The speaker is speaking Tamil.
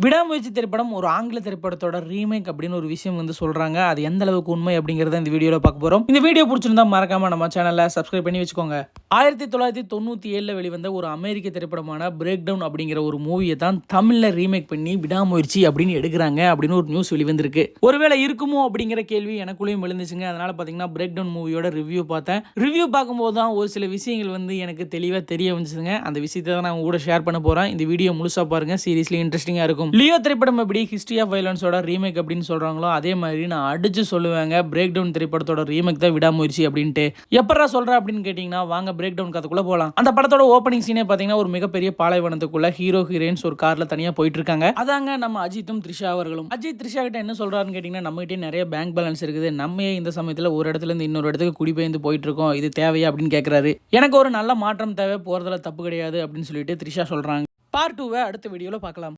விடாமுயற்சி திரைப்படம் ஒரு ஆங்கில திரைப்படத்தோட ரீமேக் அப்படின்னு ஒரு விஷயம் வந்து சொல்றாங்க. அது எந்த அளவுக்கு உண்மை அப்படிங்கறத இந்த வீடியோல பார்க்க போறோம். இந்த வீடியோ பிடிச்சிருந்தா மறக்காம நம்ம சேனலை சப்ஸ்கிரைப் பண்ணி வச்சுக்கோங்க. 1997 வெளிவந்த ஒரு அமெரிக்க திரைப்படமான பிரேக் டவுன் அப்படிங்கிற ஒரு மூவியை தான் தமிழ்ல ரீமேக் பண்ணி விடாமுயற்சி அப்படின்னு எடுக்கிறாங்க அப்படின்னு ஒரு நியூஸ் வெளிவந்திருக்கு. ஒருவேளை இருக்குமோ அப்படிங்கிற கேள்வி எனக்குள்ளேயும் எழுந்துச்சுங்க. அதனால பாத்தீங்கன்னா பிரேக் டவுன் மூவியோட ரிவ்யூ பார்த்தேன். ரிவ்யூ பார்க்கும்போது தான் ஒரு சில விஷயங்கள் வந்து எனக்கு தெளிவா தெரிய வந்துச்சுங்க. அந்த விஷயத்தை தான் நான் கூட ஷேர் பண்ண போறேன். இந்த வீடியோ முழுசா பாருங்க, சீரியஸ்லி இன்ட்ரெஸ்டிங்கா இருக்கும். லியோ திரைப்படம் எப்படி ஹிஸ்டரி ஆஃப் வயலன்ஸோட ரீமேக் அப்படின்னு சொல்றாங்களோ அதே மாதிரி நான் அடிச்சு சொல்லுவேங்க பிரேக் டவுன் திரைப்படத்தோட ரீமேக் தான் விடாமுயற்சி அப்படின்ட்டு. எப்படா சொல்ற அப்படின்னு கேட்டீங்கன்னா வாங்க பிரேக் டவுன் கதைக்குள்ள போலாம். அந்த படத்தோட ஓப்பனிங் சீனே பாத்தீங்கன்னா ஒரு மிகப்பெரிய பாலைவனத்துக்குள்ள ஹீரோ ஹீரோயின்ஸ் ஒரு கார்ல தனியா போயிட்டு இருக்காங்க. அதாங்க நம்ம அஜித்தும் த்ரிஷா அவர்களும். அஜித் த்ரிஷா கிட்ட என்ன சொல்றாருன்னு கேட்டீங்கன்னா நம்ம கிட்டே நிறைய பேங்க் பேலன்ஸ் இருக்குது, நம்ம இந்த சமயத்துல ஒரு இடத்துல இருந்து இன்னொரு இடத்துக்கு குடிபெயர்ந்து போயிட்டு இருக்கோம், இது தேவையா அப்படின்னு கேட்கறாரு. எனக்கு ஒரு நல்ல மாற்றம் தேவை, போறதுல தப்பு கிடையாது அப்படின்னு சொல்லிட்டு த்ரிஷா சொல்றாங்க. பார்ட் 2 அடுத்த வீடியோல பார்க்கலாம்.